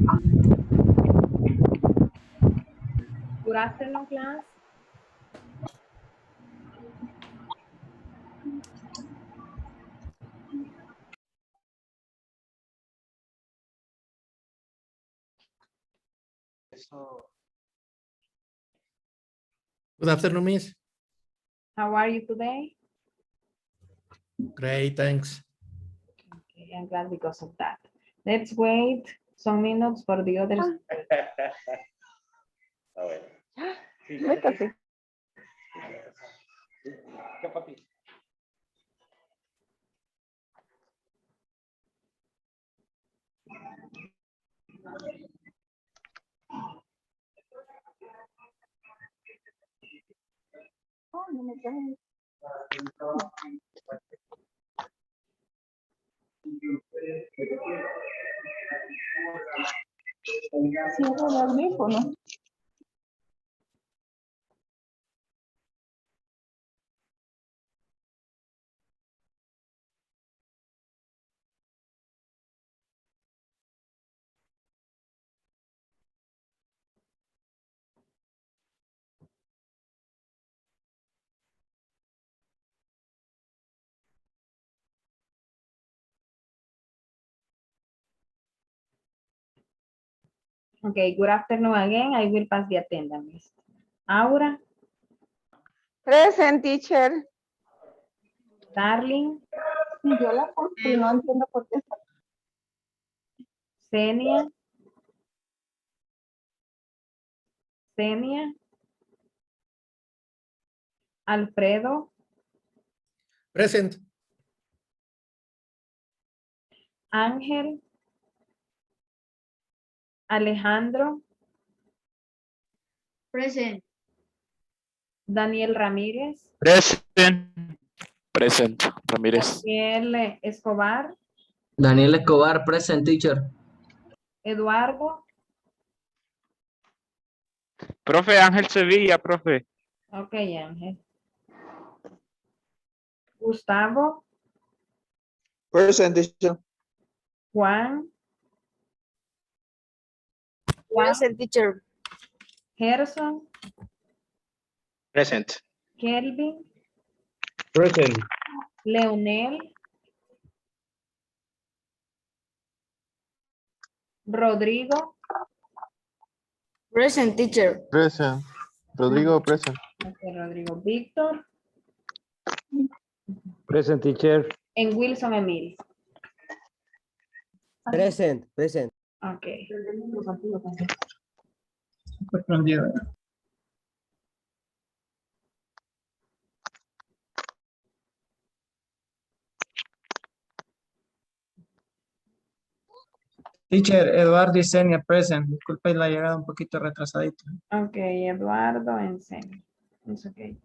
Good afternoon, class. Good afternoon, Miss. How are you today? Great, thanks. Okay, I'm glad because of that. Let's wait some minutes for the others. Métase. Oh, no me traje. Cierra el audífono. Okay, good afternoon again. I will pass the attendance. Aura, Present, teacher. Darling, Sí, yo la puse, no entiendo por qué. Senia, Senia, Alfredo, Present. Ángel, Alejandro, Present. Daniel Ramírez, Present. Present. Ramírez. Daniel Escobar, Daniel Escobar, present, teacher. Eduardo, Profe Ángel Sevilla, profe. ok, Ángel. Gustavo, Present, teacher. Juan, Present, teacher. Gerson, Present. Kelvin, Present. Leonel, Rodrigo, Present, teacher. Present. Rodrigo, present. ok, Rodrigo, Víctor, Present, teacher. en Wilson Emil. Present. Ok. Teacher, Eduardo y Senia present. Disculpe la llegada un poquito retrasadita. Ok, Eduardo and Semi. It's okay.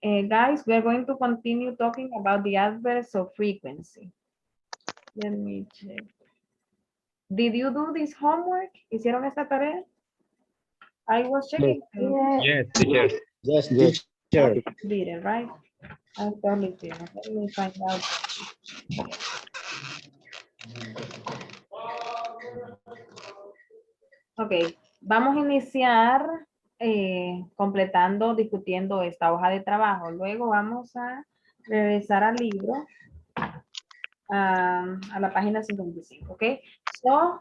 Guys, we're going to continue talking about the adverbs of frequency. Let me check. Did you do this homework? ¿Hicieron esta tarea? I was checking. Yes, teacher. Yes, teacher. Did it, right? I totally did. Let me find out. Ok, vamos a iniciar completando, discutiendo esta hoja de trabajo. Luego vamos a regresar al libro, a la página 55, ok? So,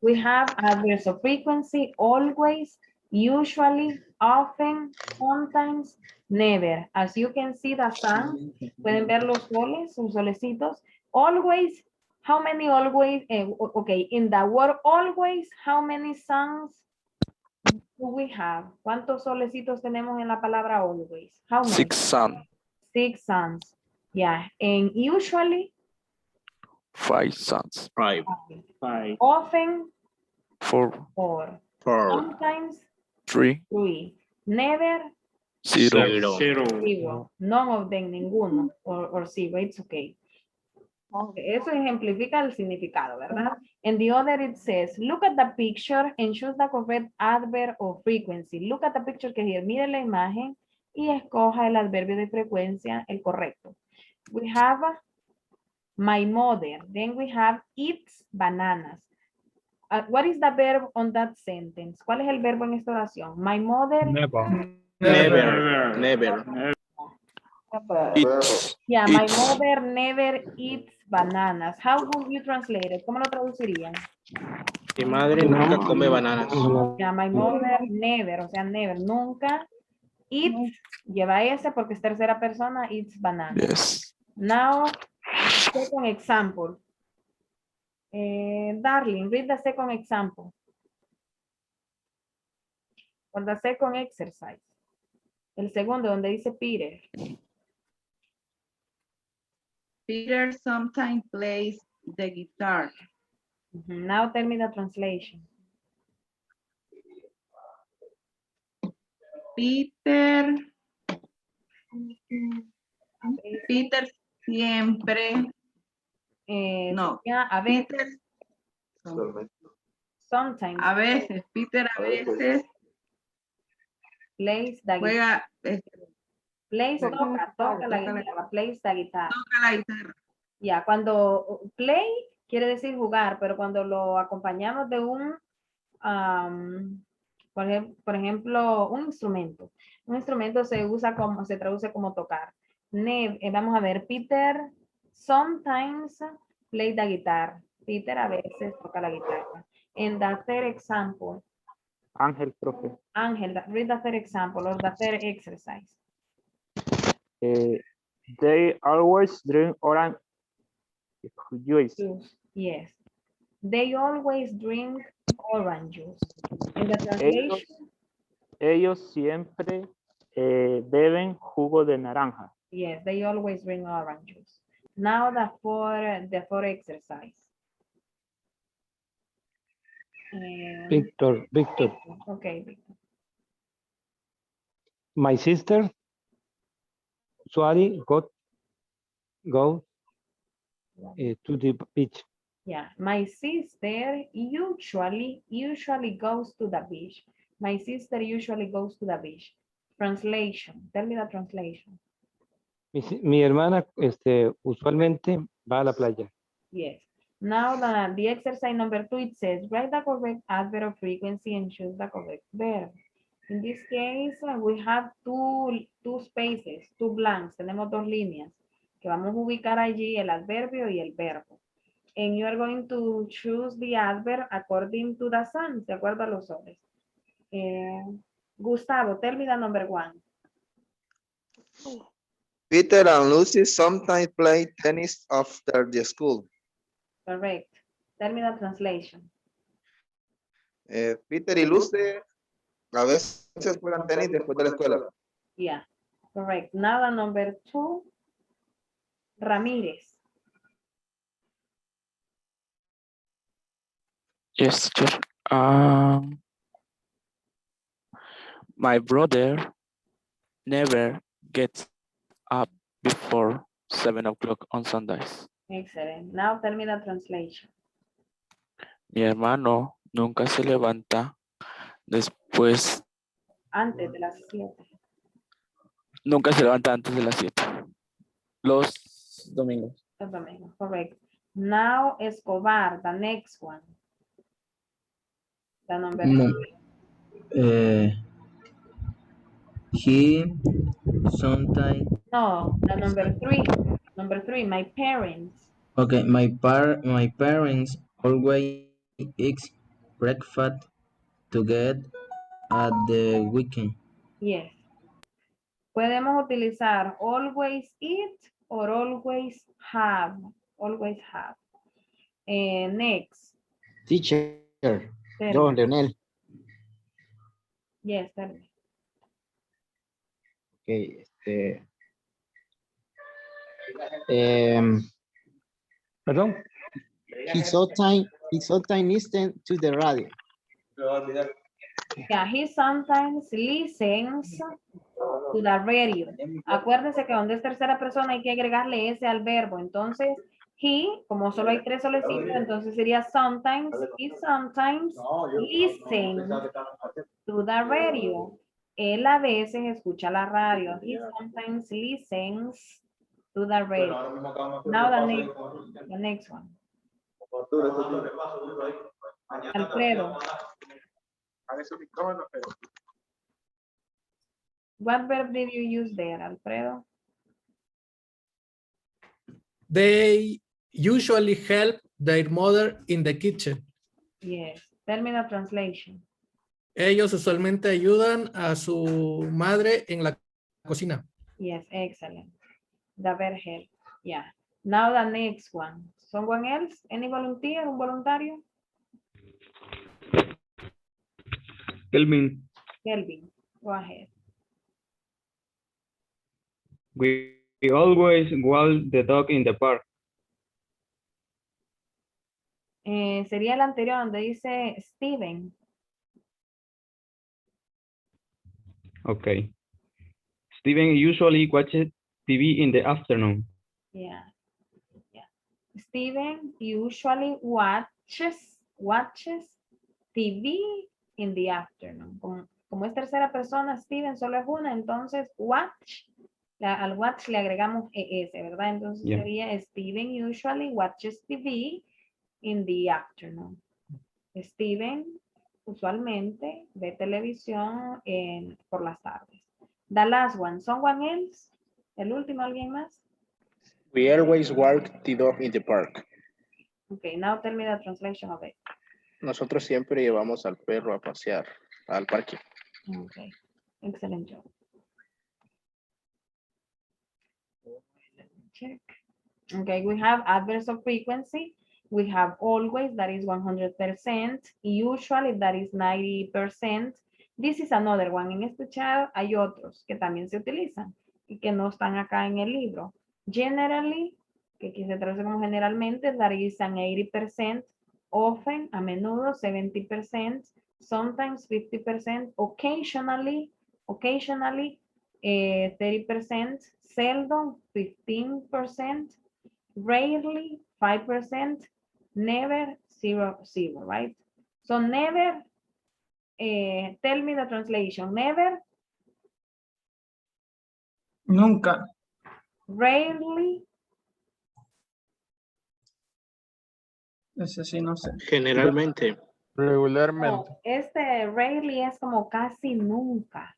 we have adverbs of frequency, always, usually, often, sometimes, never. As you can see the sun, pueden ver los soles, sus solecitos. Always, how many always, okay, in the word always, how many suns do we have? ¿Cuántos solecitos tenemos en la palabra always? How many? 6 sun. 6 suns. Yeah, and usually, 5 suns. Five. often, 4. 4. 4. Sometimes, 3. 3. Never, 0. 0. None of them, ninguno. Or 0, it's okay. Okay, eso ejemplifica el significado, ¿verdad? And the other it says, look at the picture and choose the correct adverb of frequency. Look at the picture que here. Mire la imagen y escoja el adverbio de frecuencia, el correcto. We have My mother. Then we have eats bananas. What is the verb on that sentence? ¿Cuál es el verbo en esta oración? My mother. Never. Never. It's. Yeah, my It's. mother never eats bananas. How would you translate it? ¿Cómo lo traducirían? Mi madre nunca come bananas. Yeah, my mother never, o sea, never, nunca. Eats, lleva S porque es tercera persona, eats bananas. Yes. Now, second example. Darling, read the second example. Or the second exercise. El segundo, donde dice Peter. Peter sometimes plays the guitar. Now tell me the translation. Peter siempre, no, Yeah, a veces, Peter, sometimes, a veces, Peter a veces plays the guitar. juega, Plays, Toca toca la la guitarra, plays the guitar. toca la guitarra. Ya, cuando play quiere decir jugar, pero cuando lo acompañamos de un, por ejemplo, un instrumento. Un instrumento se usa como, se traduce como tocar. Vamos a ver, Peter sometimes play the guitar. Peter a veces toca la guitarra. En the third example, Ángel, profe. Ángel, read the third example or the third exercise. They always drink orange juice. Juice. Yes. They always drink orange juice. In the translation, Ellos siempre beben jugo de naranja. yes, they always drink orange juice. Now the fourth exercise. Victor, Okay, Victor. my sister usually go to the beach. Yeah, my sister usually goes to the beach. My sister usually goes to the beach. Translation. Tell me the translation. Mi hermana usualmente va a la playa. Yes. Now the exercise number 2, it says, write the correct adverb of frequency and choose the correct verb. In this case, we have two spaces, two blanks. Tenemos dos líneas que vamos a ubicar allí el adverbio y el verbo. And you are going to choose the adverb according to the sun, de acuerdo a los soles. Gustavo, tell me the number 1. Peter and Lucy sometimes play tennis after the school. Correct. Tell me the translation. Peter y Lucy a veces juegan tenis después de la escuela. Yeah, correct. Now the number 2, Ramírez. Yes, teacher. My brother never gets up before 7 o'clock on Sundays. Excellent. Now tell me the translation. Mi hermano nunca se levanta después, Antes de las 7. nunca se levanta antes de las 7. Los domingos. Correct. Now Escobar, the next one. The number 3. He sometimes. No, the number 3. Number 3, my parents. Okay, my parents always eat breakfast together at the weekend. Yes. Podemos utilizar always eat or always have. Always have. Next. Teacher. Tell Yo, me. Leonel. Yes, tell me. Okay, Perdón. he sometimes listen to the radio. Yeah, he sometimes listens to the radio. Acuérdense que donde es tercera persona hay que agregarle ese al verbo. Entonces, he, como solo hay 3 solecitos, entonces sería sometimes. He sometimes listens to the radio. Él a veces escucha la radio. He sometimes listens to Do the race. Now the next one. Alfredo. What verb did you use there, Alfredo? They usually help their mother in the kitchen. Yes. Tell me the translation. Ellos usualmente ayudan a su madre en la cocina. Yes, excellent. The verb help. Yeah. Now the next one. Someone else? Any volunteer? Un voluntario? Kelvin, Kelvin, go ahead. we always walk the dog in the park. Sería el anterior donde dice Steven. Okay. Steven usually watches TV in the afternoon. Yeah. Yeah. Steven usually watches TV in the afternoon. Como es tercera persona, Steven solo es una, entonces watch, al watch le agregamos ES, ¿verdad? Entonces Yeah. sería Steven usually watches TV in the afternoon. Steven usualmente ve televisión por las tardes. The last one, someone else? El último, ¿alguien más? We always walk the dog in the park. Okay, now tell me the translation of it. Nosotros siempre llevamos al perro a pasear al parque. Okay, excellent job. Let me check. Okay, we have adverbs of frequency. We have always, that is 100%. Usually, that is 90%. This is another one. En este chat hay otros que también se utilizan y que no están acá en el libro. Generally, que aquí se traduce como generalmente, that is an 80%. Often, a menudo, 70%. Sometimes 50%. Occasionally, 30%. Seldom, 15%. Rarely, 5%. Never, 0, right? So never, tell me the translation. Never. Nunca. Rarely. Ese sí, no sé. Generalmente. Regularmente. No, este rarely es como casi nunca.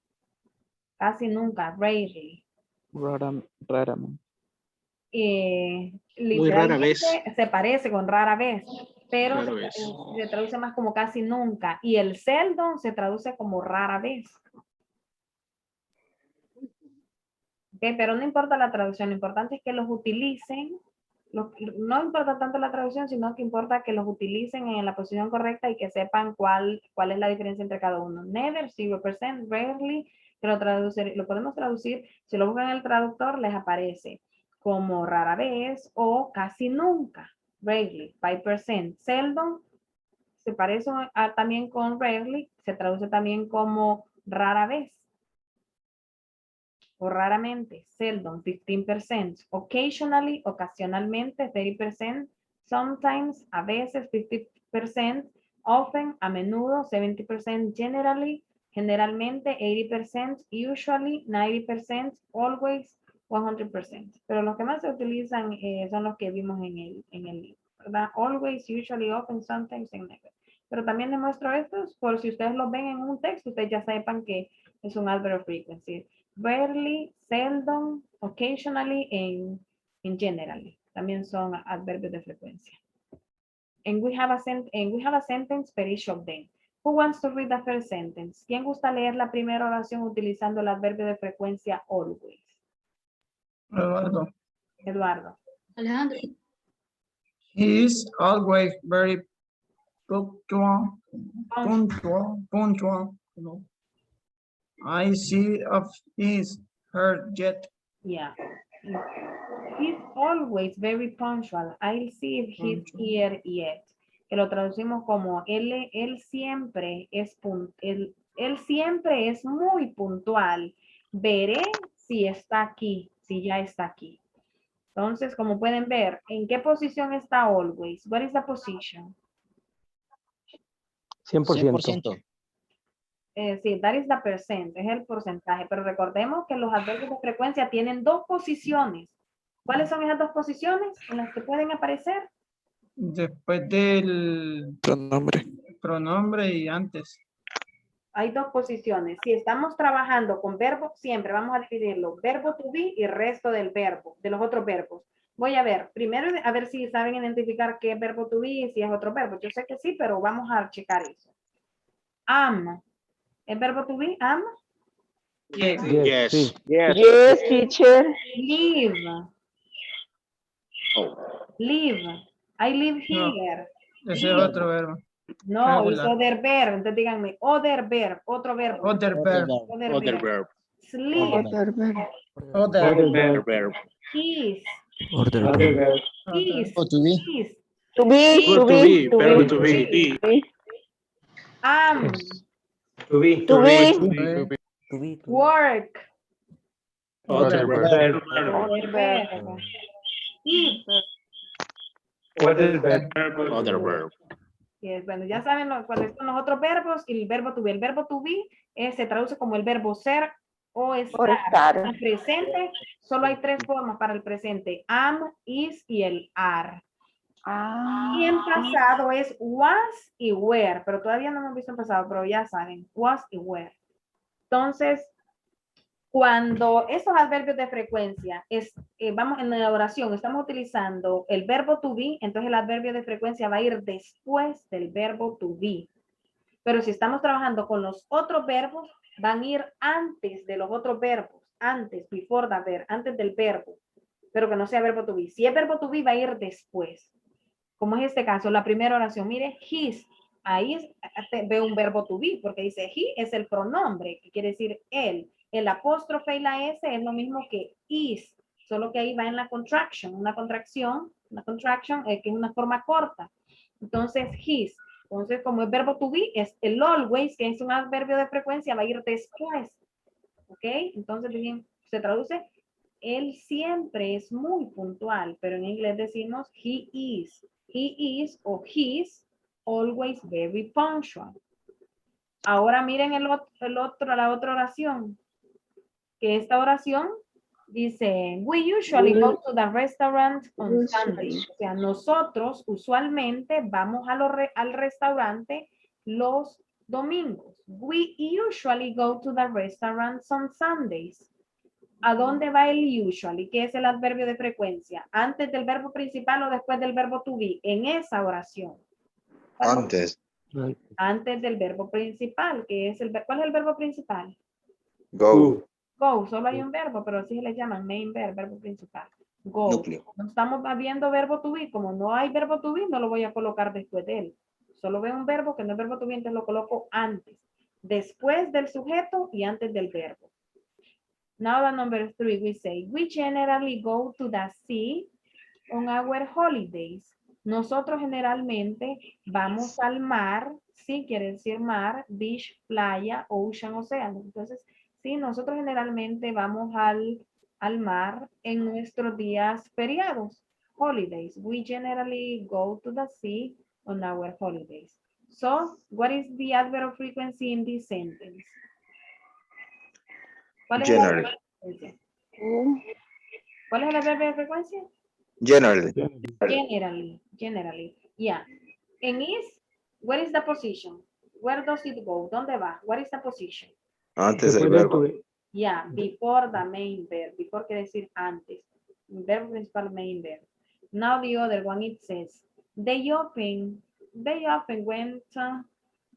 Casi nunca, rarely. Raramente. Muy rara vez. Literalmente se parece con rara vez, pero Rara vez. se traduce más como casi nunca. Y el seldom se traduce como rara vez. Okay, pero no importa la traducción, lo importante es que los utilicen. No importa tanto la traducción, sino que importa que los utilicen en la posición correcta y que sepan cuál es la diferencia entre cada uno. Never, 0%, rarely, que lo podemos traducir, si lo buscan en el traductor, les aparece como rara vez o casi nunca. Rarely, 5%. Seldom, se parece también con rarely, se traduce también como rara vez. O raramente, seldom, 15%, occasionally, ocasionalmente, 30%, sometimes, a veces, 50%, often, a menudo, 70%, generally, generalmente, 80%, usually, 90%, always, 100%. Pero los que más se utilizan son los que vimos en el libro, ¿verdad? Always, usually, often, sometimes, and never. Pero también les muestro estos, por si ustedes los ven en un texto, ustedes ya sepan que es un adverb of frequency. Rarely, seldom, occasionally, and generally. También son adverbios de frecuencia. And we have a sentence per each of them. Who wants to read the first sentence? ¿Quién gusta leer la primera oración utilizando el adverbio de frecuencia always? Eduardo. Alejandro. He is always very punctual. No. I see of his her yet. Yeah. He's always very punctual. I'll see if he's here yet. Que lo traducimos como él siempre es él siempre es muy puntual. Veré si está aquí, si ya está aquí. Entonces, como pueden ver, ¿en qué posición está always? What is the position? 100%. Sí, that is the percent, es el porcentaje, pero recordemos que los adverbios de frecuencia tienen dos posiciones. ¿Cuáles son esas dos posiciones en las que pueden aparecer? Después del Pronombre. pronombre y antes. Hay dos posiciones. Si estamos trabajando con verbos, siempre vamos a dividirlo. Verbo to be y resto del verbo, de los otros verbos. Voy a ver, primero a ver si saben identificar qué es verbo to be y si es otro verbo. Yo sé que sí, pero vamos a checar eso. Am. ¿Es verbo to be? Am. Yes. Yes, sí. Yes, teacher. Live. Oh. Live. I live No. here. Ese es otro verbo. No, es Regular. other verb. Entonces díganme, other verb, otro verbo. Other verb. Other Other verb. verb. Sleep. Other verb. Other. Other verb. Kiss. Order. Kiss. O to be. Kiss. To be, to be, to verbo be. to be. To be. Work. Other verb. Other verb. Eat. Other verb. Yes, bueno, ya saben cuáles son los otros verbos y el verbo to be. El verbo to be se traduce como el verbo ser o estar. estar. En presente solo hay tres formas para el presente. Am, is y el are. Y en pasado es was y were, pero todavía no hemos visto en pasado, pero ya saben, was y were. Entonces, cuando esos adverbios de frecuencia, vamos en la oración, estamos utilizando el verbo to be, entonces el adverbio de frecuencia va a ir después del verbo to be. Pero si estamos trabajando con los otros verbos, van a ir antes de los otros verbos, antes, before the verb, antes del verbo, pero que no sea verbo to be. Si es verbo to be, va a ir después. Como es este caso, la primera oración, mire, his, ahí veo un verbo to be, porque dice he es el pronombre, que quiere decir él. El apóstrofe y la S es lo mismo que is, solo que ahí va en la contraction, una contracción que es una forma corta. Entonces, his. Entonces, como es verbo to be, es el always, que es un adverbio de frecuencia, va a ir después. ¿Ok? Entonces, se traduce, él siempre es muy puntual, pero en inglés decimos he is. He is o he's always very punctual. Ahora miren la otra oración. Que esta oración dice, we usually go to the restaurant on Sunday. O sea, nosotros usualmente vamos al restaurante los domingos. We usually go to the restaurant on Sundays. ¿A dónde va el usually? ¿Qué es el adverbio de frecuencia? ¿Antes del verbo principal o después del verbo to be? En esa oración. Antes. Antes del verbo principal, que es ¿cuál es el verbo principal? Go. Go, solo hay un verbo, pero así se le llaman main verb, verbo principal. Go. Núcleo. No estamos viendo verbo to be, como no hay verbo to be, no lo voy a colocar después de él. Solo veo un verbo que no es verbo to be, entonces lo coloco antes. Después del sujeto y antes del verbo. Now the number 3, we say, we generally go to the sea on our holidays. Nosotros generalmente vamos al mar, sí quiere decir mar, beach, playa, ocean, océano. Entonces, sí, nosotros generalmente vamos al mar en nuestros días feriados, holidays. We generally go to the sea on our holidays. So, what is the adverb of frequency in this sentence? ¿Cuál es el adverbio de frecuencia? ¿Cuál es el adverbio de frecuencia? Generally. Generally. Yeah. En is, where is the position? Where does it go? ¿Dónde va? What is the position? Antes del verbo. Yeah, before the main verb. Before quiere decir antes. Verbo principal, main verb. Now the other one, it says, they often went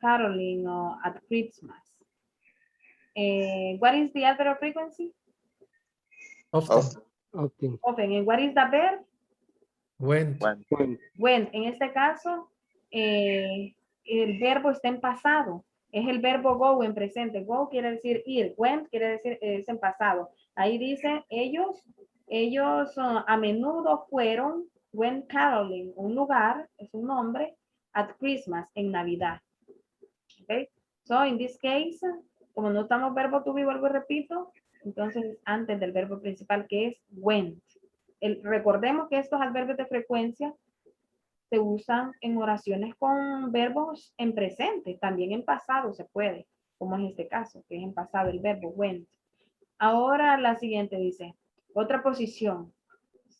caroling at Christmas. What is the adverb of frequency? Often. Often. And what is the verb? Went. Went. En este caso, el verbo está en pasado. Es el verbo go en presente. Go quiere decir ir. Went quiere decir es en pasado. Ahí dice, ellos a menudo fueron, went caroling, un lugar, es un nombre, at Christmas, en Navidad. Okay. So, in this case, como no estamos verbo to be, vuelvo y repito, entonces antes del verbo principal que es went. Recordemos que estos adverbios de frecuencia se usan en oraciones con verbos en presente, también en pasado se puede, como en este caso, que es en pasado el verbo went. Ahora la siguiente dice, otra posición.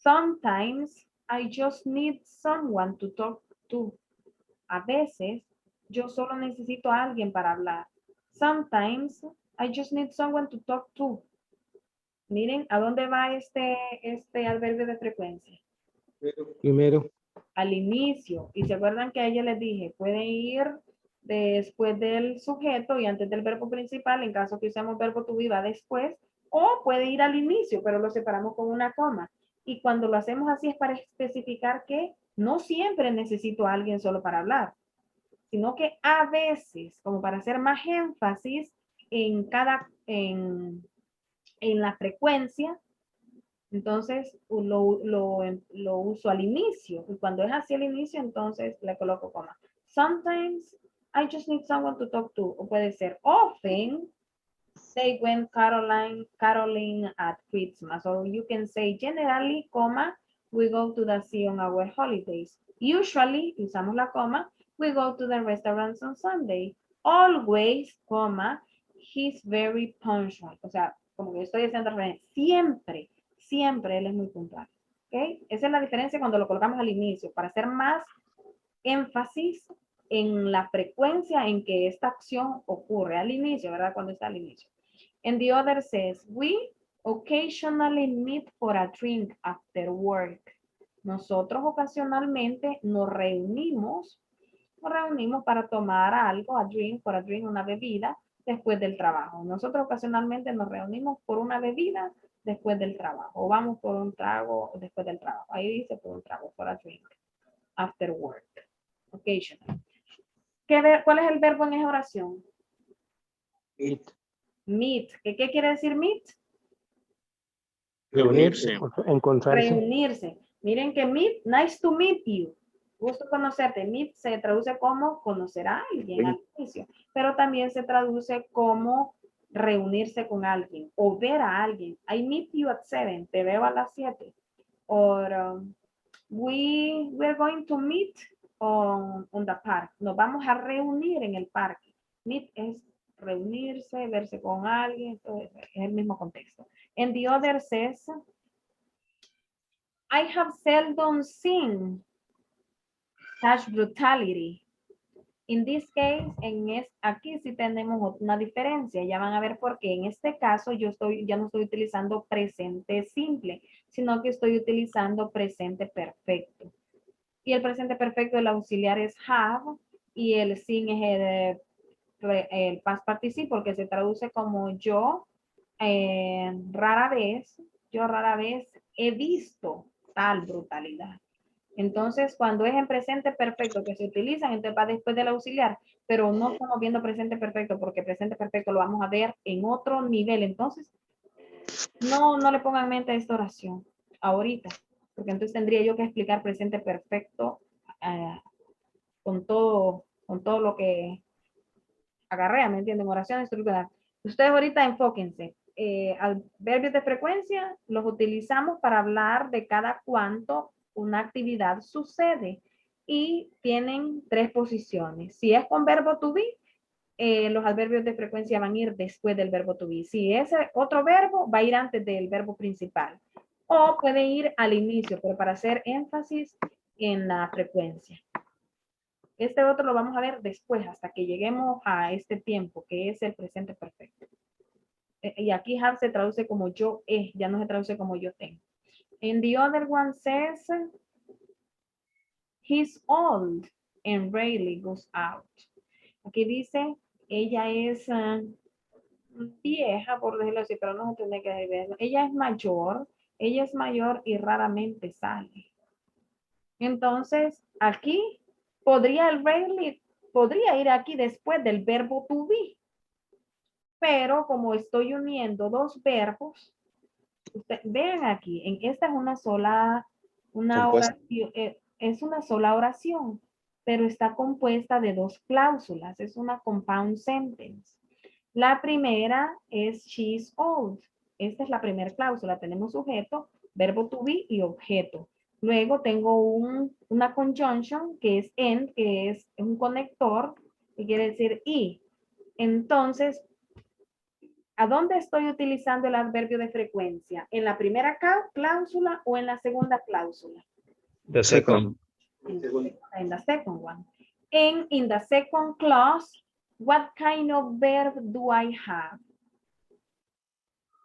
Sometimes I just need someone to talk to. A veces yo solo necesito a alguien para hablar. Sometimes I just need someone to talk to. Miren, ¿a dónde va este adverbio de frecuencia? Primero. Al inicio. Y se acuerdan que a ella les dije, puede ir después del sujeto y antes del verbo principal, en caso que usemos verbo to be va después, o puede ir al inicio, pero lo separamos con una coma. Y cuando lo hacemos así es para especificar que no siempre necesito a alguien solo para hablar, sino que a veces, como para hacer más énfasis en la frecuencia, entonces lo uso al inicio. Y cuando es así al inicio, entonces le coloco coma. Sometimes I just need someone to talk to. O puede ser often they went caroling at Christmas. Or you can say generally, comma, we go to the sea on our holidays. Usually, usamos la coma, we go to the restaurants on Sunday. Always, comma, he's very punctual. O sea, como que estoy haciendo referencia, siempre él es muy puntual. ¿Okay? Esa es la diferencia cuando lo colocamos al inicio, para hacer más énfasis en la frecuencia en que esta acción ocurre al inicio, ¿verdad? Cuando está al inicio. And the other says, we occasionally meet for a drink after work. Nosotros ocasionalmente nos reunimos para tomar algo, for a drink, una bebida, después del trabajo. Nosotros ocasionalmente nos reunimos por una bebida después del trabajo. O vamos por un trago después del trabajo. Ahí dice por un trago, for a drink, after work. Occasionally. ¿Cuál es el verbo en esa oración? Meet. ¿Qué quiere decir meet? Reunirse. Encontrarse. Reunirse. Miren que meet, nice to meet you. Gusto conocerte. Meet se traduce como conocer a alguien al inicio, pero también se traduce como reunirse con alguien o ver a alguien. I meet you at 7. Te veo a las 7. Or we're going to meet on the park. Nos vamos a reunir en el parque. Meet es reunirse, verse con alguien, es el mismo contexto. And the other says, I have seldom seen such brutality. In this case, aquí sí tenemos una diferencia. Ya van a ver por qué. En este caso ya no estoy utilizando presente simple, sino que estoy utilizando presente perfecto. Y el presente perfecto, el auxiliar es have, y el sin es el past participle, porque se traduce como yo rara vez he visto tal brutalidad. Entonces, cuando es en presente perfecto que se utilizan, entonces va después del auxiliar, pero no estamos viendo presente perfecto porque presente perfecto lo vamos a ver en otro nivel. Entonces, no le pongan en mente esta oración ahorita, porque entonces tendría yo que explicar presente perfecto con todo lo que agarré, ¿me entienden? Oración estructural. Ustedes ahorita enfóquense. Adverbios de frecuencia los utilizamos para hablar de cada cuánto una actividad sucede y tienen 3 posiciones. Si es con verbo to be, los adverbios de frecuencia van a ir después del verbo to be. Si es otro verbo, va a ir antes del verbo principal. O puede ir al inicio, pero para hacer énfasis en la frecuencia. Este otro lo vamos a ver después, hasta que lleguemos a este tiempo, que es el presente perfecto. Y aquí have se traduce como yo es, ya no se traduce como yo tengo. And the other one says, he's old and rarely goes out. Aquí dice, ella es vieja, por decirlo así, pero no se tiene que decir. Ella es mayor y raramente sale. Entonces, aquí podría ir aquí después del verbo to be. Pero como estoy uniendo 2 verbos, vean aquí, esta es una sola oración, es una sola oración, pero está compuesta de 2 cláusulas, es una compound sentence. La primera es she's old. Esta es la primera cláusula, tenemos sujeto, verbo to be y objeto. Luego tengo una conjunction que es and, que es un conector, que quiere decir y. Entonces, ¿A dónde estoy utilizando el adverbio de frecuencia? ¿En la primera cláusula o en la segunda cláusula? The second. In the second one. And in the second clause, what kind of verb do I have?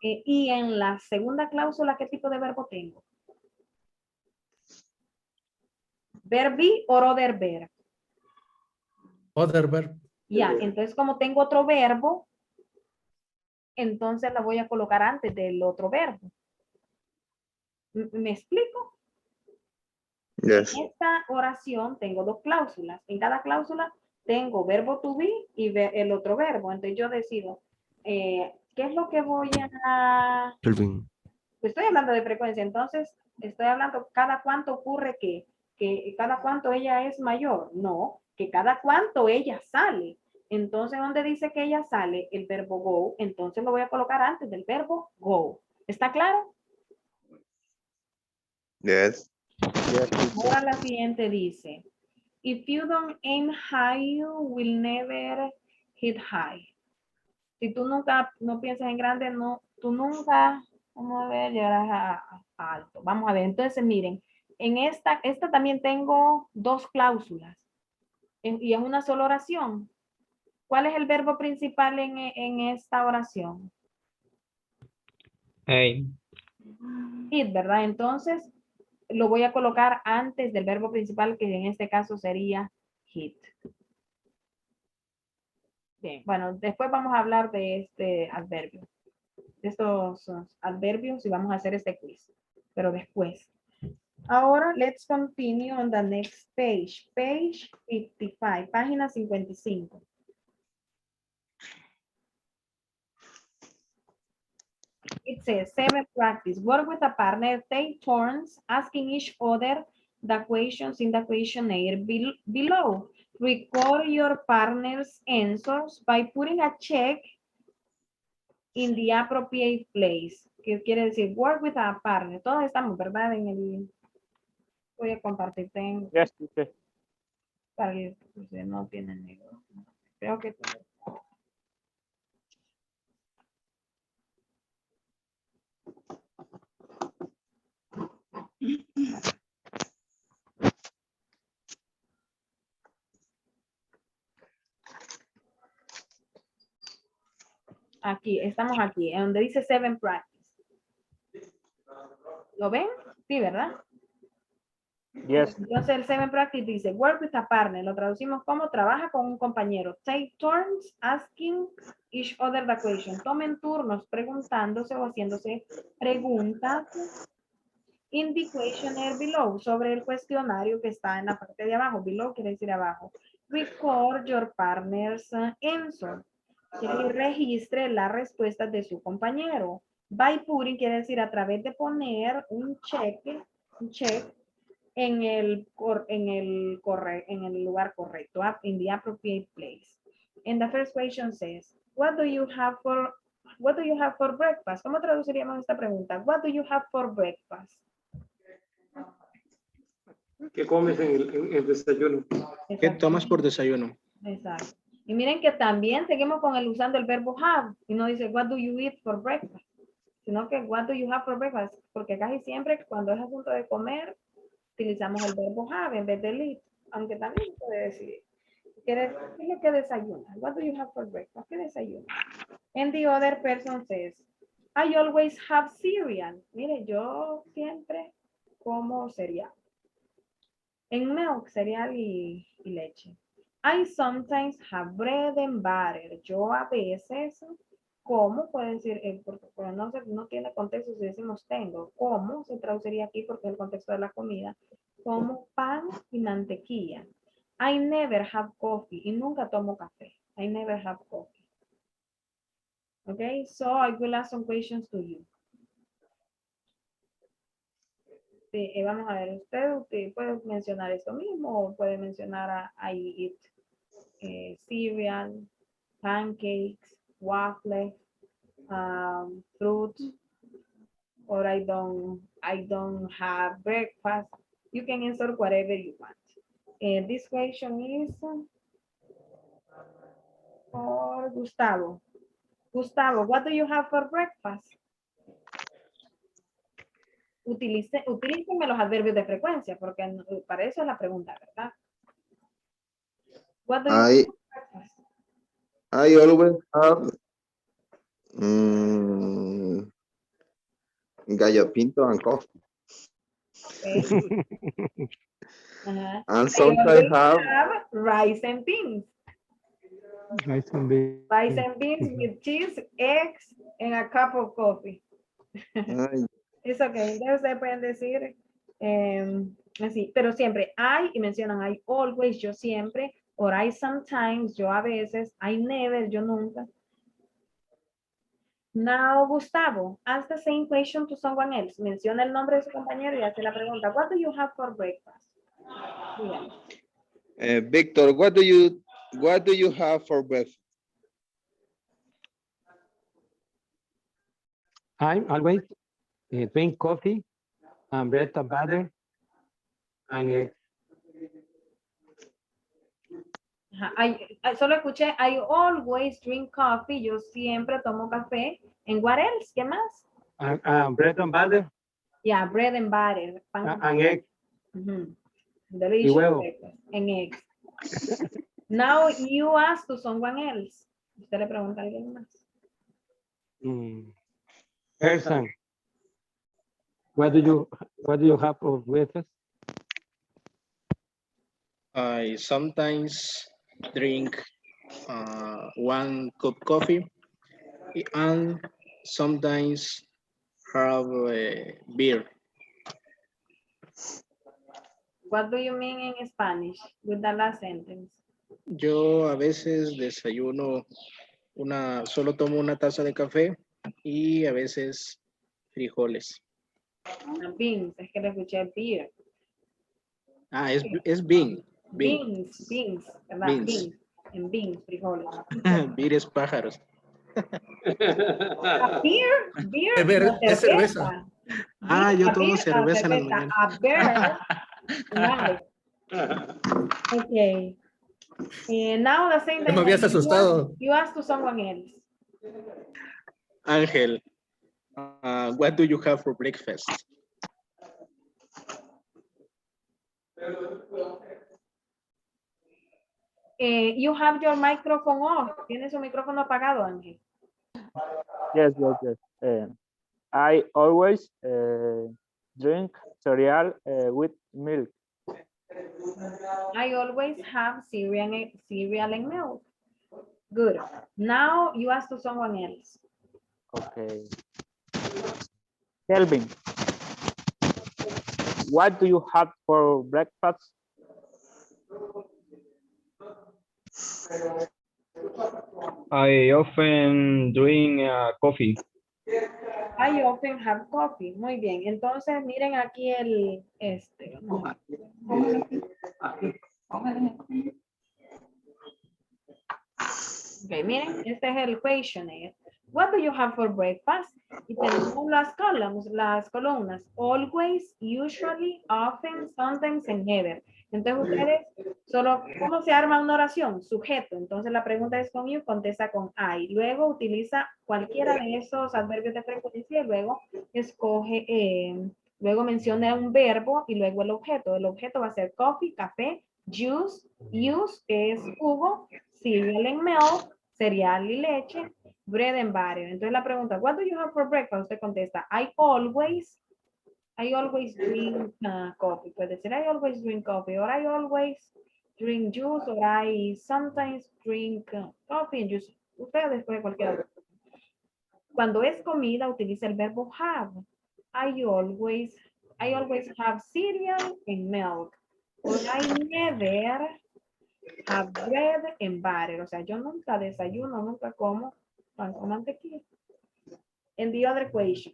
Y en la segunda cláusula, ¿qué tipo de verbo tengo? Verb be or other verb. Other verb. Ya, entonces como tengo otro verbo, entonces la voy a colocar antes del otro verbo. ¿Me explico? Yes. En esta oración tengo dos cláusulas. En cada cláusula tengo verbo to be y el otro verbo. Entonces yo decido, ¿qué es lo que voy a...? Estoy hablando de frecuencia, entonces estoy hablando cada cuánto ocurre que cada cuánto ella es mayor. No, que cada cuánto ella sale. Entonces, ¿dónde dice que ella sale? El verbo go. Entonces lo voy a colocar antes del verbo go. ¿Está claro? Yes. Ahora la siguiente dice, if you don't aim high, you will never hit high. Si tú nunca no piensas en grande, no, tú nunca, vamos a ver, llegarás a alto. Vamos a ver, entonces miren, en esta también tengo dos cláusulas y es una sola oración. ¿Cuál es el verbo principal en esta oración? Aim. It, ¿verdad? Entonces, lo voy a colocar antes del verbo principal, que en este caso sería hit. Bien, bueno, después vamos a hablar de este adverbio, de estos adverbios y vamos a hacer este quiz, pero después. Ahora, let's continue on the next page, page 55, página 55. It says, 7 practice. Work with a partner, take turns asking each other the questions in the questionnaire below. Record your partner's answers by putting a check in the appropriate place. ¿Qué quiere decir? Work with a partner. Todos estamos, ¿verdad? En el... Voy a compartir. Yes, teacher. Para que ustedes no tienen ni... Creo que... Aquí, estamos aquí, en donde dice 7 practice. ¿Lo ven? Sí, ¿verdad? Yes. Entonces el 7 practice dice, work with a partner. Lo traducimos como trabaja con un compañero. Take turns asking each other the question. Tomen turnos preguntándose o haciéndose preguntas in the questionnaire below, sobre el cuestionario que está en la parte de abajo. Below quiere decir abajo. Record your partner's answer. Quiere decir registre las respuestas de su compañero. By putting quiere decir a través de poner un check en el lugar correcto, in the appropriate place. And the first question says, what do you have for breakfast? ¿Cómo traduciríamos esta pregunta? What do you have for breakfast? ¿Qué comes en el desayuno? ¿Qué tomas por desayuno? Exacto. Y miren que también seguimos con usando el verbo have. Y no dice, what do you eat for breakfast? Sino que, what do you have for breakfast? Porque casi siempre cuando es asunto de comer, utilizamos el verbo have en vez de eat. Aunque también puede decir, ¿qué es lo que desayuna? What do you have for breakfast? ¿Qué desayuna? And the other person says, I always have cereal. Mire, yo siempre como cereal. En milk, cereal y leche. I sometimes have bread and butter. Yo a veces como, puede decir, porque no tiene contexto si decimos tengo. Como se traduciría aquí porque es el contexto de la comida. Como pan y mantequilla. I never have coffee. Y nunca tomo café. I never have coffee. Okay, so I will ask some questions to you. Sí, vamos a ver, usted puede mencionar esto mismo o puede mencionar I eat cereal, pancakes, waffles, fruit, or I don't have breakfast. You can answer whatever you want. This question is for Gustavo. Gustavo, what do you have for breakfast? Utilícenme los adverbios de frecuencia, porque para eso es la pregunta, ¿verdad? What do you have for breakfast? I always have gallo pinto and coffee. Okay. And I sometimes always have have rice and beans. Rice and beans. Rice and beans with cheese, eggs, and a cup of coffee. ay, Es okay. Entonces ustedes pueden decir así, pero siempre I y mencionan I always, yo siempre, or I sometimes, yo a veces, I never, yo nunca. Now, Gustavo, ask the same question to someone else. Menciona el nombre de su compañero y hace la pregunta. What do you have for breakfast? Yeah. Victor, what do you have for breakfast? I always drink coffee and bread and butter and eggs. Solo escuché, I always drink coffee. Yo siempre tomo café. And what else? ¿Qué más? Bread and butter Yeah, bread and butter. Pan and eggs. Delicious huevo. breakfast. And eggs. Now you ask to someone else. Usted le pregunta a alguien más. Person, what do you have for breakfast? I sometimes drink 1 cup coffee and sometimes have a beer. What do you mean in Spanish with the last sentence? Yo a veces desayuno solo tomo una taza de café y a veces frijoles. Beans, es que le escuché beer. Ah, es bean. Beans, ¿verdad? Beans. En beans, frijoles. Beer es pájaros. A beer, no, Es cerveza. Ah, yo tomo beer, cerveza en la mañana. A beer. Nice. Okay. Now the same Me habías asustado. you ask to someone else. Ángel, what do you have for breakfast? You have your microphone off. Tiene su micrófono apagado, Ángel. Yes. I always drink cereal with milk. I always have cereal and milk. Good. Now you ask to someone else. Okay. Kelvin, what do you have for breakfast? I often drink coffee. I often have coffee. Muy bien. Entonces, miren aquí el Ok, miren, este es el questionnaire. What do you have for breakfast? Y tenemos las columnas. Always, usually, often, sometimes, and never. Entonces ustedes, solo, ¿cómo se arma una oración? Sujeto. Entonces la pregunta es con you, contesta con I. Luego utiliza cualquiera de esos adverbios de frecuencia y luego escoge, luego menciona un verbo y luego el objeto. El objeto va a ser coffee, café, juice, use, que es jugo, cereal and milk, cereal y leche, bread and butter. Entonces la pregunta, what do you have for breakfast? Usted contesta, I always drink coffee. Puede decir, I always drink coffee, or I always drink juice, or I sometimes drink coffee and juice. Usted después cualquiera. Cuando es comida, utiliza el verbo have. I always have cereal and milk. Or I never have bread and butter. O sea, yo nunca desayuno, nunca como pan con mantequilla. And the other question.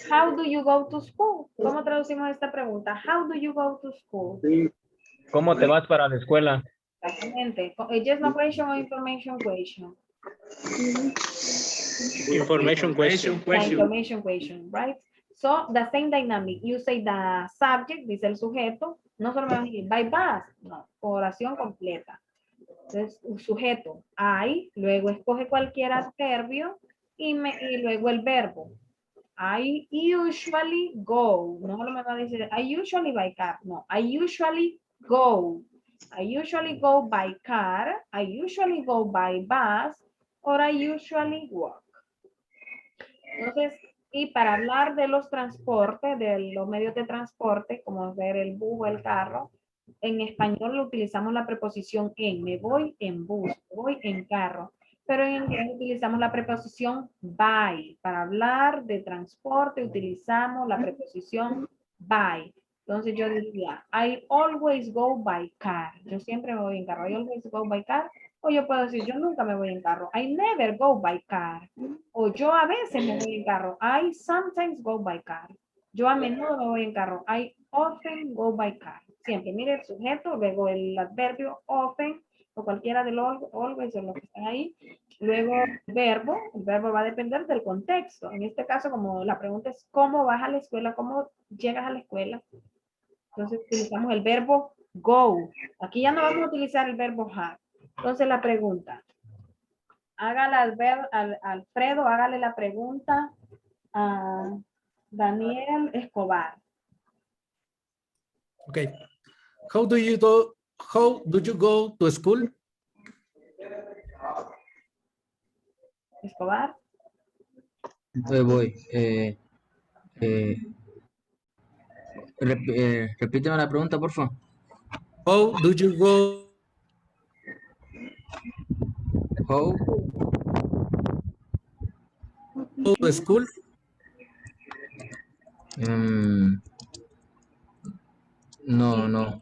How do you go to school? ¿Cómo traducimos esta pregunta? How do you go to school? ¿Cómo te vas para la escuela? Exactamente. Just no question or information question. Information question. Information question, right? So, the same dynamic. You say the subject, dice el sujeto. No solo me van a decir, by bus. No, oración completa. Entonces, un sujeto, I, luego escoge cualquier adverbio y luego el verbo. I usually go. No solo me va a decir, I usually by car. No, I usually go. I usually go by car. I usually go by bus. Or I usually walk. Entonces, y para hablar de los transportes, de los medios de transporte, como ver el bus o el carro, en español utilizamos la preposición en. Me voy en bus, me voy en carro. Pero en inglés utilizamos la preposición by. Para hablar de transporte utilizamos la preposición by. Entonces yo diría, I always go by car. Yo siempre me voy en carro. I always go by car. O yo puedo decir, yo nunca me voy en carro. I never go by car. O yo a veces me voy en carro. I sometimes go by car. Yo a menudo me voy en carro. I often go by car. Siempre, mire el sujeto, luego el adverbio often, o cualquiera de los always o los que están ahí. Luego el verbo va a depender del contexto. En este caso, como la pregunta es, ¿cómo vas a la escuela? ¿Cómo llegas a la escuela? Entonces utilizamos el verbo go. Aquí ya no vamos a utilizar el verbo have. Entonces la pregunta, Alfredo, hágale la pregunta a Daniel Escobar. Okay. How do you go to school? Escobar. Voy. Repíteme la pregunta, por favor. How do you go? How? To the school? No.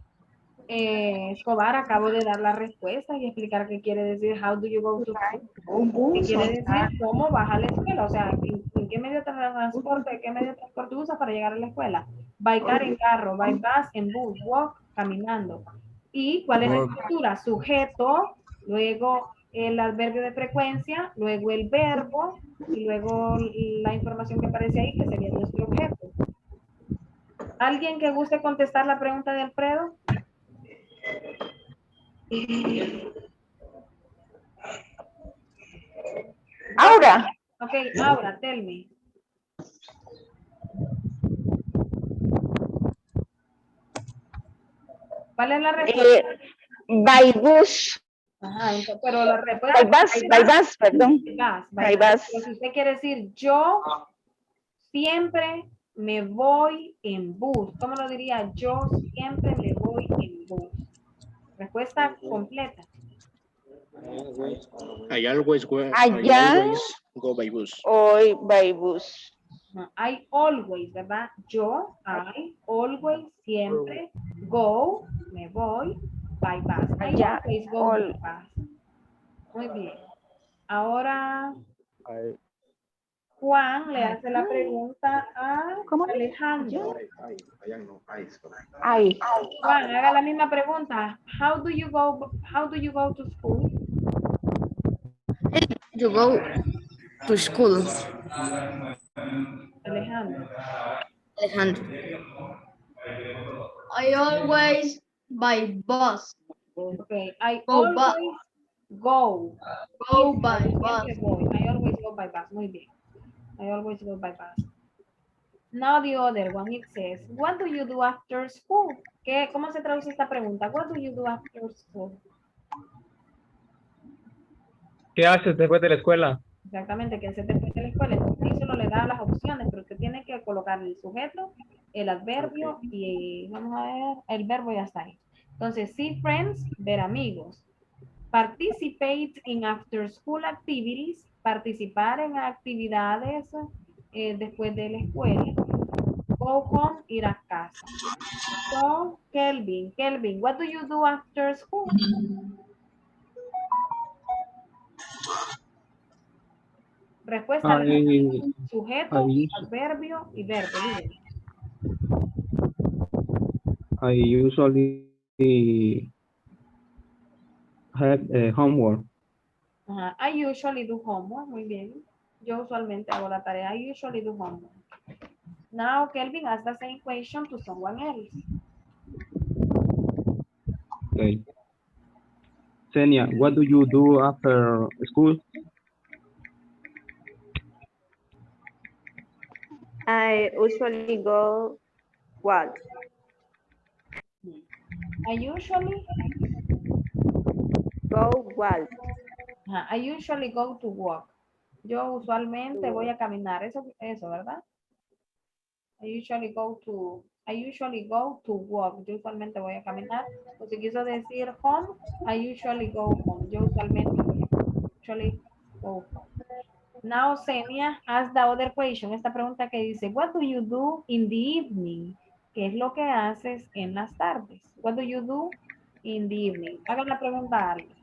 Escobar, acabo de dar la respuesta y explicar qué quiere decir how do you go to school. ¿Qué quiere decir? ¿Cómo vas a la escuela? O sea, ¿en qué medio de transporte, usas para llegar a la escuela? By car en carro, by bus en bus, walk caminando. ¿Y cuál es la estructura? Sujeto, luego el adverbio de frecuencia, luego el verbo y luego la información que aparece ahí que sería nuestro objeto. ¿Alguien que guste contestar la pregunta de Alfredo? Aura. Okay, Aura, tell me. ¿Cuál es la respuesta? By bus. Ajá, entonces, pero la respuesta By bus, perdón. By bus. Pero si usted quiere decir, yo siempre me voy en bus. ¿Cómo lo diría? Yo siempre me voy en bus. Respuesta completa. I always go by bus. Hoy by bus. I always, ¿verdad? Yo, I always, siempre, go, me voy, by bus. I always go by bus. Muy bien. Ahora, Juan le hace la pregunta a Alejandro. Juan, haga la misma pregunta. How do you go to school? You go to school. Alejandro. I always by bus. Okay, I always go by bus. I always go by bus. Muy bien. I always go by bus. Now the other one, it says, what do you do after school? ¿Cómo se traduce esta pregunta? What do you do after school? ¿Qué haces después de la escuela? Exactamente, ¿qué haces después de la escuela? Entonces ahí solo le da las opciones, pero usted tiene que colocar el sujeto, el adverbio y vamos a ver, el verbo ya está ahí. Entonces, see friends, ver amigos. Participate in after school activities, participar en actividades después de la escuela. Go home, ir a casa. So, Kelvin, what do you do after school? Respuesta, sujeto, adverbio y verbo. I usually have homework. I usually do homework. Muy bien. Yo usualmente hago la tarea. I usually do homework. Now, Kelvin, ask the same question to someone else. Okay. Senia, what do you do after school? I usually go walk. I usually, Go walk. I usually go to walk. Yo usualmente voy a caminar. Eso, ¿verdad? I usually go to walk. Yo usualmente voy a caminar. O si quiso decir home, I usually go home. Yo usualmente go home. Now, Senia, ask the other question. Esta pregunta que dice, what do you do in the evening? ¿Qué es lo que haces en las tardes? What do you do in the evening? Hagan la pregunta a alguien.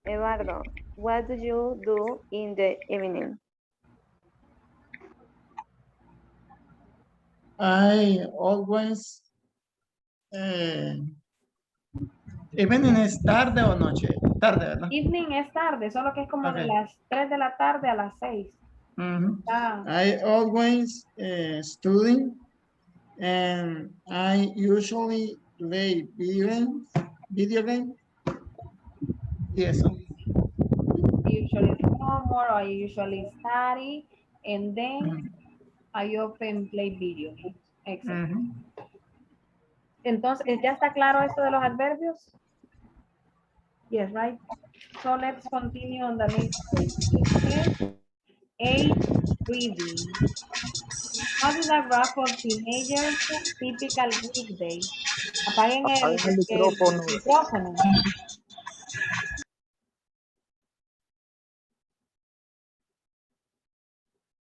Eduardo, what do you do in the evening? I always, evening es tarde o noche, tarde, ¿verdad? Evening es tarde, solo que es como de Ok. las 3 de la tarde a las 6. Ah, I always study and I usually play video game. Y eso. I usually do homework, I usually study, and then I often play video games. Excellent. Entonces, ¿ya está claro esto de los adverbios? Yes, right? So let's continue on the next page. 8, reading. How did a group of teenagers typical weekday? Apaguen el micrófono.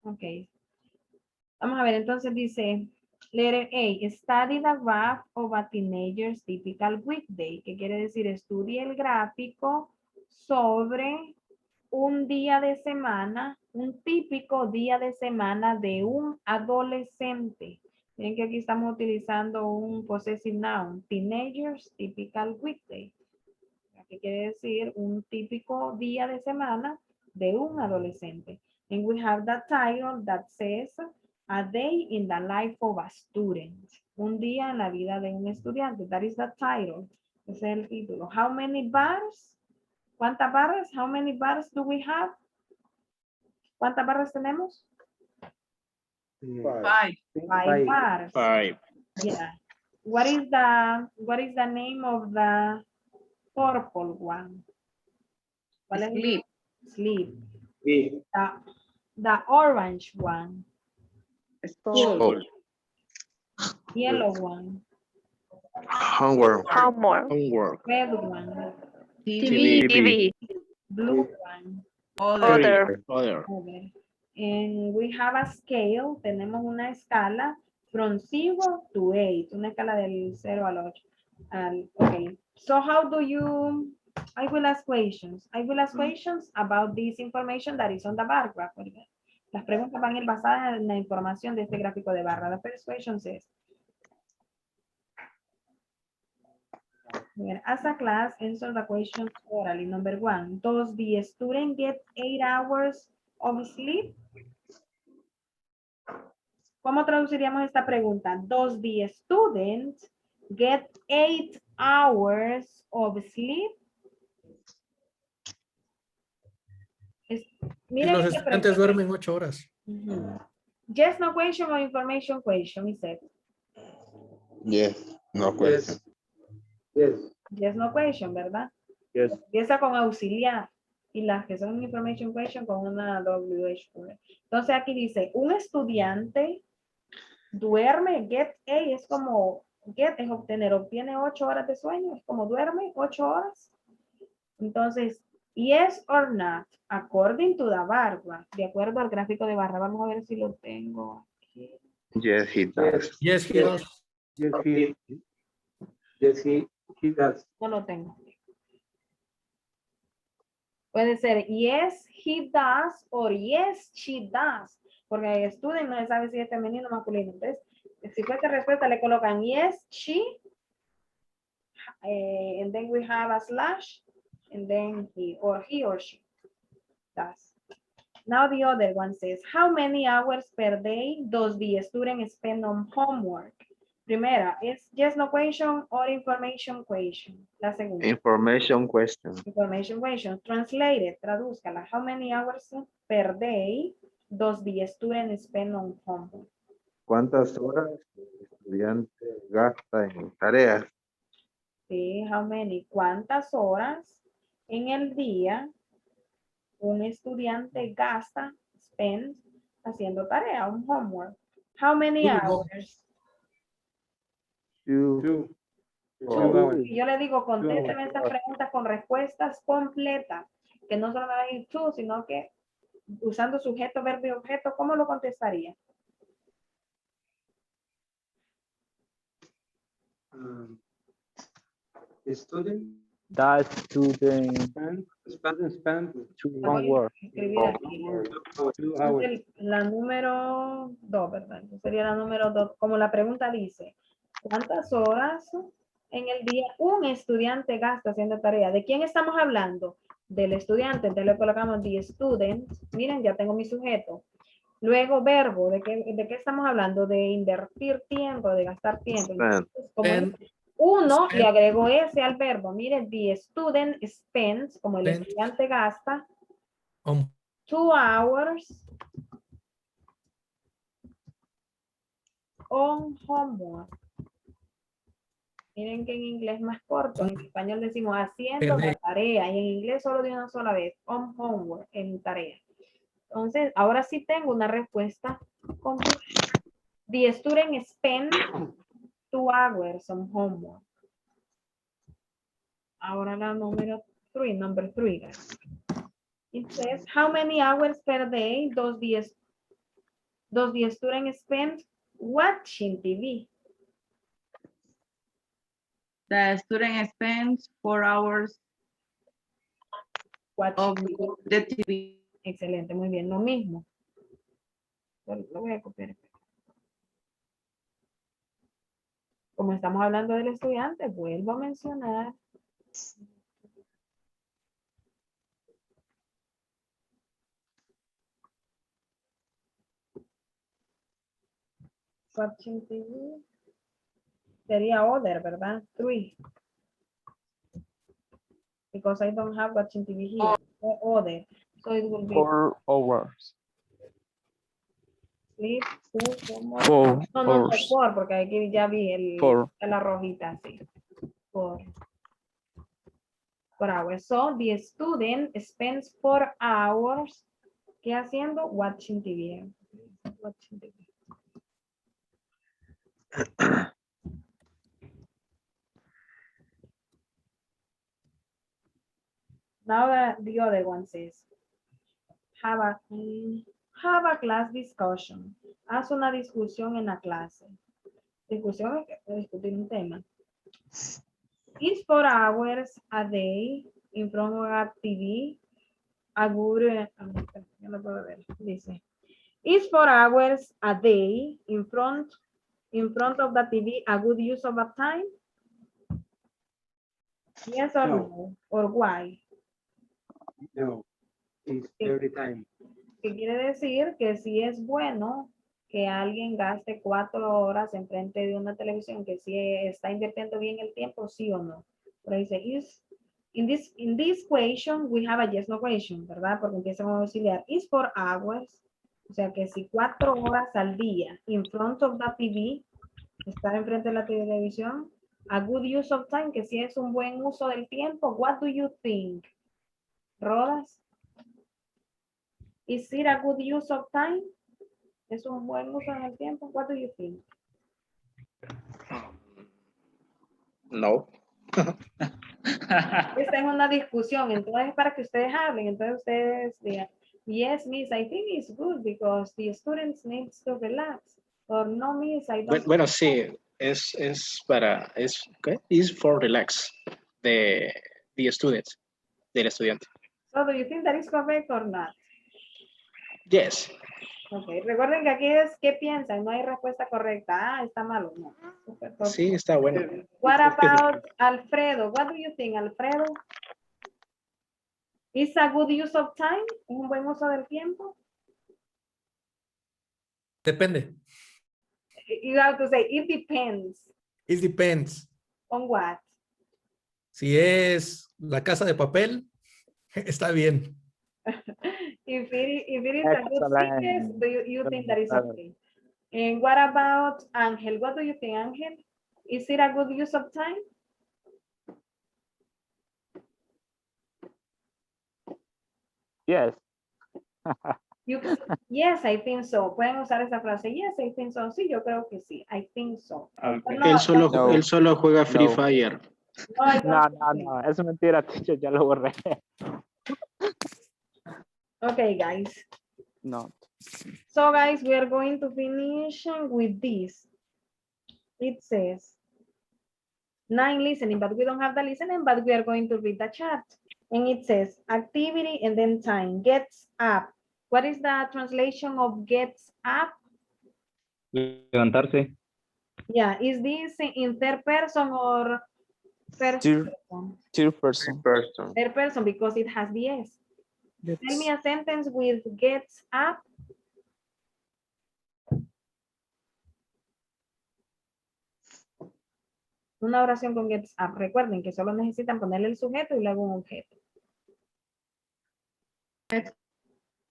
Ok. Vamos a ver, entonces dice, letter A, study the graph of a teenager's typical weekday, que quiere decir estudie el gráfico sobre un día de semana, un típico día de semana de un adolescente. Miren que aquí estamos utilizando un possessive noun, teenager's typical weekday, que quiere decir un típico día de semana de un adolescente. And we have that title that says a day in the life of a student. Un día en la vida de un estudiante. That is the title. Ese es el título. How many bars? ¿Cuántas barras? How many bars do we have? ¿Cuántas barras tenemos? 5. 5 bars. 5. Yeah. What is the name of the purple one? ¿Cuál es? Sleep. Sleep. The orange one. School. Yellow one. Homework. Homework. Red one. TV. Blue one. Other. Other. Okay. And we have a scale. Tenemos una escala from 0 to 8. Una escala del 0 al 8. Okay. So how do you... I will ask questions. I will ask questions about this information that is on the bar graph. Las preguntas van a ir basadas en la información de este gráfico de barra. The first question says, as a class, answer the questions orally. Number 1, does the student get 8 hours of sleep? ¿Cómo traduciríamos esta pregunta? Does the student get 8 hours of sleep? Miren Los qué estudiantes pregunta. duermen 8 horas. Yes, no question or information question, is it? Yes, no question. Yes, no question, ¿verdad? Yes. Empieza con auxiliar y las que son information question con una WH. Entonces aquí dice, un estudiante duerme, get a, es como, get es obtener, obtiene 8 horas de sueño, es como duerme 8 horas. Entonces, yes or not, according to the bar graph, de acuerdo al gráfico de barra. Vamos a ver si lo tengo aquí. Yes, he does. Yes, he does. He does. No lo tengo. Puede ser yes, he does, or yes, she does. Porque el student no sabe si es femenino o masculino. Entonces, si fuese respuesta, le colocan yes, she, and then we have a slash, and then he or she does. Now the other one says, how many hours per day does the student spend on homework? Primera, ¿es yes, no question or information question? La segunda. Information question. Information question. Translated, tradúzcala. How many hours per day does the student spend on homework? ¿Cuántas horas el estudiante gasta en tareas? Sí, how many. ¿Cuántas horas en el día un estudiante gasta, spend, haciendo tarea, un homework? How many hours? Two. Y yo le digo, contésteme estas preguntas con respuestas completas, que no solo me van a ir tú, sino que usando sujeto, verbo y objeto, ¿cómo lo contestaría? Student The student spend to Lo voy a homework. escribir aquí. 2 hours. Entonces, la número 2, ¿verdad? Entonces sería la número 2, como la pregunta dice, ¿cuántas horas en el día un estudiante gasta haciendo tarea? ¿De quién estamos hablando? Del estudiante, entonces le colocamos the student. Miren, ya tengo mi sujeto. Luego, verbo, ¿de qué estamos hablando? De invertir tiempo, de gastar tiempo. Entonces, como uno, le agrego ese al verbo. Miren, the student spends, como el estudiante gasta, 2 hours on homework. Miren que en inglés es más corto, en español decimos haciendo la tarea, y en inglés solo de una sola vez, on homework, en tarea. Entonces, ahora sí tengo una respuesta completa. The student spends 2 hours on homework. Ahora la número 3, number 3. It says, how many hours per day does the student spend watching TV? The student spends 4 hours Watching of the TV. Excelente, muy bien, lo mismo. Lo voy a copiar. Como estamos hablando del estudiante, vuelvo a mencionar. Watching TV. Sería other, ¿verdad? 3. Because I don't have watching TV here. Other. So it will be 4 hours. sleep, 4 no, hours. 4, porque aquí ya vi la rojita, sí. 4 hours. So, the student spends 4 hours, ¿qué haciendo? Watching TV. Watching TV. Now the other one says, have a class discussion. Haz una discusión en la clase. Discusión es discutir un tema. Is 4 hours a day in front of a TV a good, no lo puedo ver, dice. Is 4 hours a day in front of the TV a good use of a time? Yes or no? Or why? No, it's every time. ¿Qué quiere decir? Que si es bueno que alguien gaste 4 horas enfrente de una televisión, que si está invirtiendo bien el tiempo, sí o no. Pero dice, in this question, we have a yes, no question, ¿verdad? Porque empieza con auxiliar. Is 4 hours, o sea que si 4 horas al día, in front of the TV, estar enfrente de la televisión, a good use of time, que si es un buen uso del tiempo, what do you think? Rodas. Is it a good use of time? ¿Es un buen uso del tiempo? What do you think? No. Esta es una discusión, entonces para que ustedes hablen, entonces ustedes digan, yes, miss, I think it's good because the students need to relax. Or no, miss, I don't. Bueno, sí, es ¿qué? Is for relax the students, del estudiante. So do you think that is correct or not? Yes. Ok, recuerden que aquí es ¿qué piensan? No hay respuesta correcta. Ah, está malo. No. Sí, está bueno. What about Alfredo? What do you think, Alfredo? Is a good use of time? ¿Es un buen uso del tiempo? Depende. You have to say, it depends. It depends. On what? Si es La Casa de Papel, está bien. If it is a good series, do you think that is okay? And what about Angel? What do you think, Angel? Is it a good use of time? Yes. Yes, I think so. Pueden usar esa frase. Yes, I think so. Sí, yo creo que sí. I think so. Okay. No, Él solo juega Free No. Fire. no, I don't No, think so. es mentira, teacher, ya lo borré. Okay, guys. No. So, guys, we are going to finish with this. It says 9 listening, but we don't have the listening, but we are going to read the chat. And it says activity and then time. Gets up. What is the translation of gets up? Levantarse. Yeah, is this in third person or first Third person? person. Third person because it has the S. Tell me a sentence with gets up. Una oración con gets up. Recuerden que solo necesitan ponerle el sujeto y luego un objeto.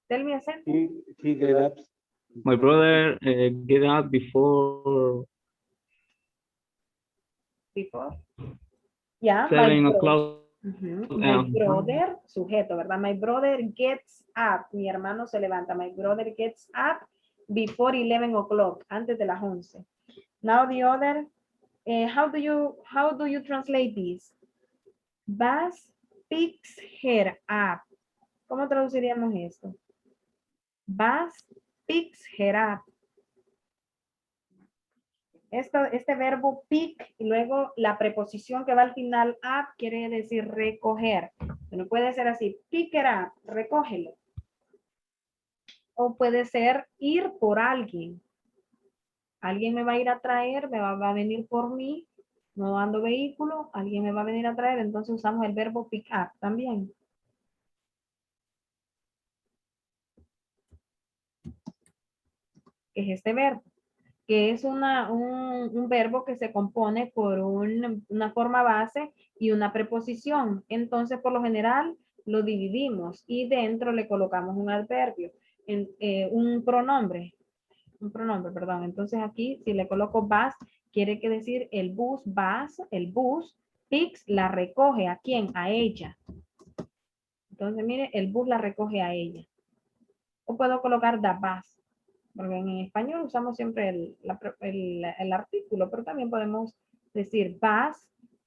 Tell me a sentence. He get up. My brother get up before Before. Yeah, 7 my o'clock. My brother, sujeto, ¿verdad? My brother gets up. Mi hermano se levanta. My brother gets up before 11 o'clock. Antes de las 11. Now the other, how do you translate this? Bas picks her up. ¿Cómo traduciríamos esto? Bas picks her up. Este verbo pick y luego la preposición que va al final up quiere decir recoger. No puede ser así, pick it up, recógelo. O puede ser ir por alguien. Alguien me va a ir a traer, va a venir por mí, no ando vehículo, alguien me va a venir a traer, entonces usamos el verbo pick up también. ¿Qué es este verbo? Que es un verbo que se compone por una forma base y una preposición. Entonces, por lo general, lo dividimos y dentro le colocamos un adverbio, un pronombre, perdón. Entonces aquí, si le coloco vas, quiere decir el bus, vas, el bus, picks, la recoge. ¿A quién? A ella. Entonces, mire, el bus la recoge a ella. O puedo colocar the bus. Porque en español usamos siempre el artículo, pero también podemos decir bus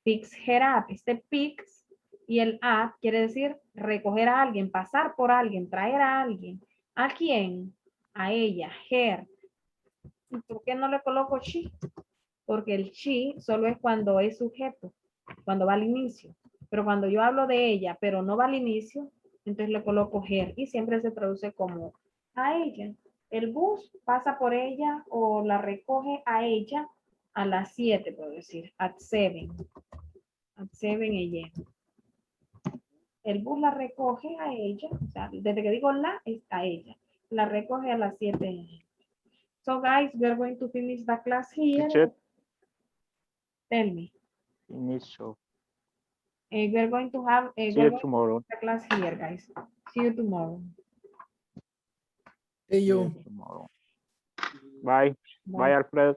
picks her up. Este picks y el up quiere decir recoger a alguien, pasar por alguien, traer a alguien. ¿A quién? A ella, her. ¿Y por qué no le coloco she? Porque el she solo es cuando es sujeto, cuando va al inicio. Pero cuando yo hablo de ella, pero no va al inicio, entonces le coloco her y siempre se traduce como a ella. El bus pasa por ella o la recoge a ella a las 7, puedo decir, at 7. At 7 a.m. El bus la recoge a ella, o sea, desde que digo la, es a ella. La recoge a las 7 a.m. So guys, we are going to finish the class here. Teacher. Tell me. Initial. We are going to have See you tomorrow. the class here, guys. See you tomorrow. See you. Tomorrow. Bye. Bye, Alfred.